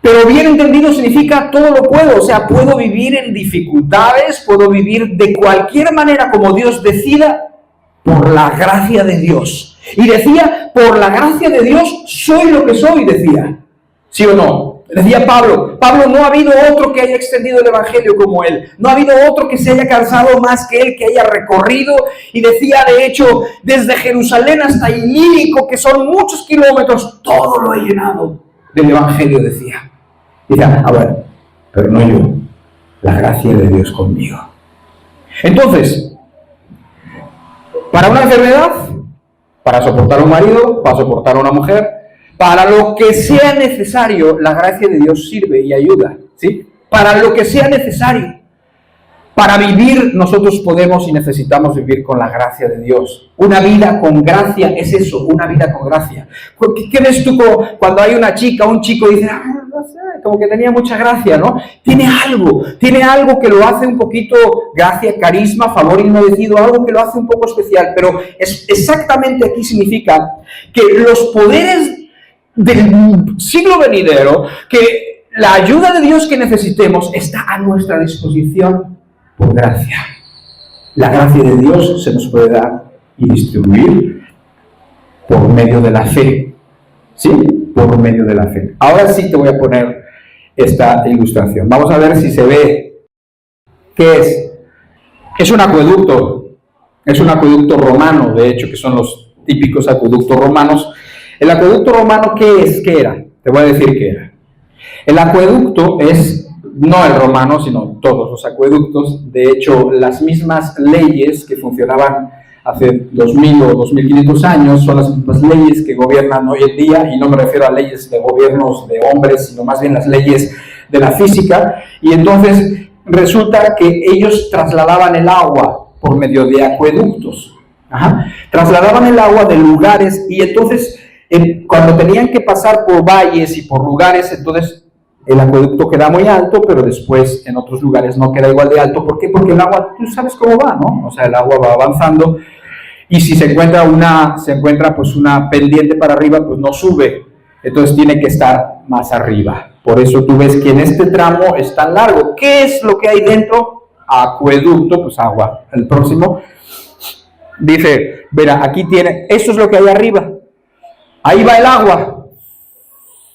Pero bien entendido significa todo lo puedo. O sea, puedo vivir en dificultades, puedo vivir de cualquier manera como Dios decida por la gracia de Dios. Y decía, por la gracia de Dios soy lo que soy, decía. ¿Sí o no? Decía Pablo, no ha habido otro que haya extendido el evangelio como él. No ha habido otro que se haya cansado más que él, que haya recorrido. Y decía, de hecho, desde Jerusalén hasta Ilírico, que son muchos kilómetros, todo lo he llenado del evangelio, decía. Y decía, bueno, pero no yo, la gracia de Dios conmigo. Entonces, para una enfermedad, para soportar a un marido, para soportar a una mujer, para lo que sea necesario, la gracia de Dios sirve y ayuda, ¿sí? Para lo que sea necesario. Para vivir nosotros podemos y necesitamos vivir con la gracia de Dios. Una vida con gracia es eso, una vida con gracia. ¿Qué ves tú cuando hay una chica o un chico y dice, no sé, como que tenía mucha gracia, ¿no? Tiene algo que lo hace un poquito, gracia, carisma, favor inmerecido, algo que lo hace un poco especial. Pero es exactamente aquí significa que los poderes del siglo venidero, que la ayuda de Dios que necesitemos está a nuestra disposición por gracia. La gracia de Dios se nos puede dar y distribuir por medio de la fe. ¿Sí? Por medio de la fe. Ahora sí te voy a poner esta ilustración. Vamos a ver si se ve. ¿Qué es? Es un acueducto. Es un acueducto romano, de hecho, que son los típicos acueductos romanos. El acueducto romano, ¿qué es? ¿Qué era? Te voy a decir qué era. El acueducto es no el romano, sino todos los acueductos. De hecho, las mismas leyes que funcionaban hace 2000 o 2500 años son las mismas leyes que gobiernan hoy en día, y no me refiero a leyes de gobiernos de hombres, sino más bien las leyes de la física. Y entonces resulta que ellos trasladaban el agua por medio de acueductos. Trasladaban el agua de lugares, y entonces cuando tenían que pasar por valles y por lugares, entonces el acueducto queda muy alto, pero después en otros lugares no queda igual de alto. ¿Por qué? Porque el agua, tú sabes cómo va, ¿no? O sea, el agua va avanzando, y si se encuentra pues una pendiente para arriba, pues no sube. Entonces tiene que estar más arriba. Por eso tú ves que en este tramo es tan largo. ¿Qué es lo que hay dentro? Acueducto, pues agua. El próximo dice, verá, aquí tiene, esto es lo que hay arriba. Ahí va el agua.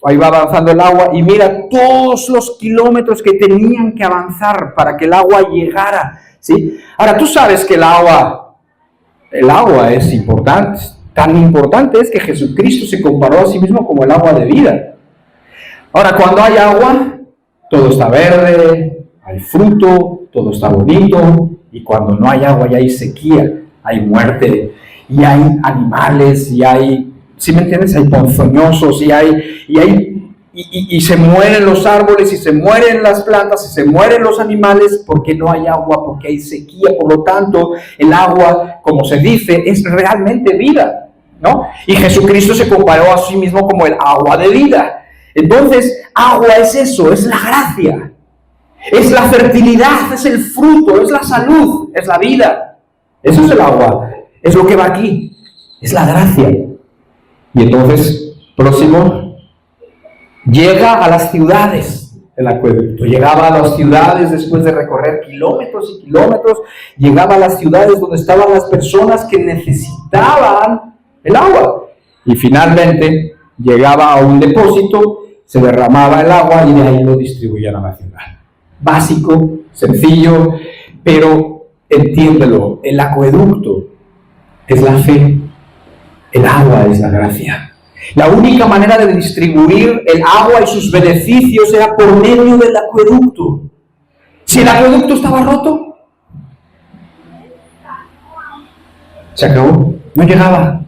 Ahí va avanzando el agua, y mira todos los kilómetros que tenían que avanzar para que el agua llegara, ¿sí? Ahora, tú sabes que el agua es importante. Tan importante es que Jesucristo se comparó a sí mismo como el agua de vida. Ahora, cuando hay agua, todo está verde, hay fruto, todo está bonito. Y cuando no hay agua, ya hay sequía, hay muerte, y hay animales, y hay, ¿sí me entiendes? Hay ponzoñosos, y se mueren los árboles, y se mueren las plantas, y se mueren los animales, porque no hay agua, porque hay sequía. Por lo tanto, el agua, como se dice, es realmente vida, ¿no? Y Jesucristo se comparó a sí mismo como el agua de vida. Entonces, agua es eso, es la gracia, es la fertilidad, es el fruto, es la salud, es la vida. Eso es el agua, es lo que va aquí, es la gracia. Y entonces, próximo, llega a las ciudades el acueducto. Llegaba a las ciudades después de recorrer kilómetros y kilómetros. Llegaba a las ciudades donde estaban las personas que necesitaban el agua. Y finalmente llegaba a un depósito, se derramaba el agua, y de ahí lo distribuían a la ciudad. Básico, sencillo, pero entiéndelo, el acueducto es la fe. El agua es la gracia. La única manera de distribuir el agua y sus beneficios era por medio del acueducto. Si el acueducto estaba roto, se acabó, no llegaba.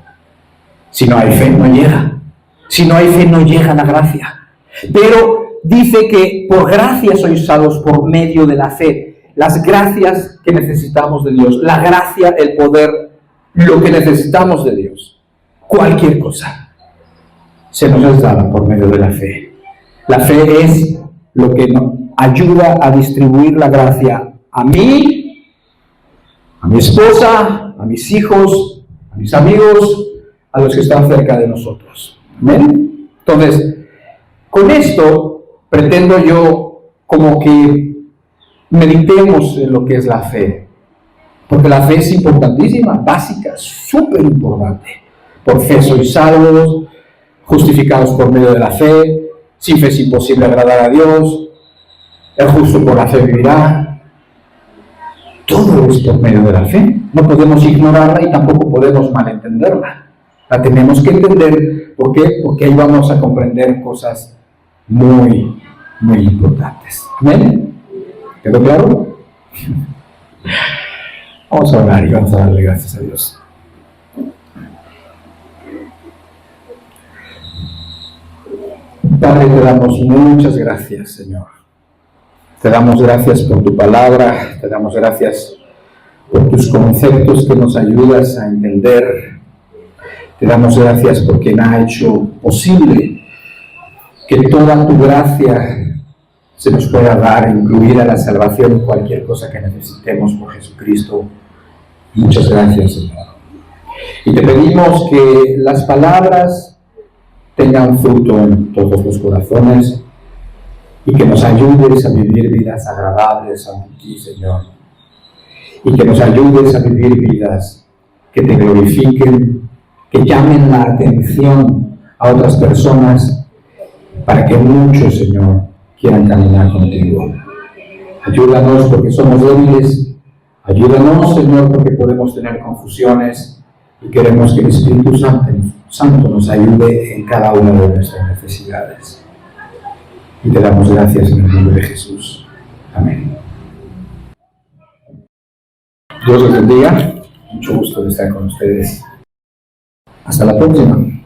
Si no hay fe, no llega. Si no hay fe, no llega la gracia. Pero dice que por gracia sois salvos por medio de la fe. Las gracias que necesitamos de Dios, la gracia, el poder, lo que necesitamos de Dios. Cualquier cosa se nos es dada por medio de la fe. La fe es lo que nos ayuda a distribuir la gracia a mí, a mi esposa, a mis hijos, a mis amigos, a los que están cerca de nosotros. ¿Amén? Entonces, con esto pretendo yo como que meditemos en lo que es la fe. Porque la fe es importantísima, básica, súper importante. Por fe sois salvos, justificados por medio de la fe. Sin fe es imposible agradar a Dios. El justo por la fe vivirá. Todo es por medio de la fe. No podemos ignorarla y tampoco podemos malentenderla. La tenemos que entender. ¿Por qué? Porque ahí vamos a comprender cosas muy, muy importantes. ¿Amén? ¿Quedó claro? Vamos a orar y vamos a darle gracias a Dios. Padre, te damos muchas gracias, Señor. Te damos gracias por tu palabra, te damos gracias por tus conceptos que nos ayudas a entender. Te damos gracias por quien ha hecho posible que toda tu gracia se nos pueda dar, incluida la salvación y cualquier cosa que necesitemos por Jesucristo. Muchas gracias, Señor. Y te pedimos que las palabras tengan fruto en todos los corazones y que nos ayudes a vivir vidas agradables ante ti, Señor. Y que nos ayudes a vivir vidas que te glorifiquen, que llamen la atención a otras personas para que muchos, Señor, quieran caminar contigo. Ayúdanos porque somos débiles. Ayúdanos, Señor, porque podemos tener confusiones y queremos que el Espíritu Santo nos ayude en cada una de nuestras necesidades. Y te damos gracias en el nombre de Jesús. Amén. Dios los bendiga. Mucho gusto de estar con ustedes. Hasta la próxima.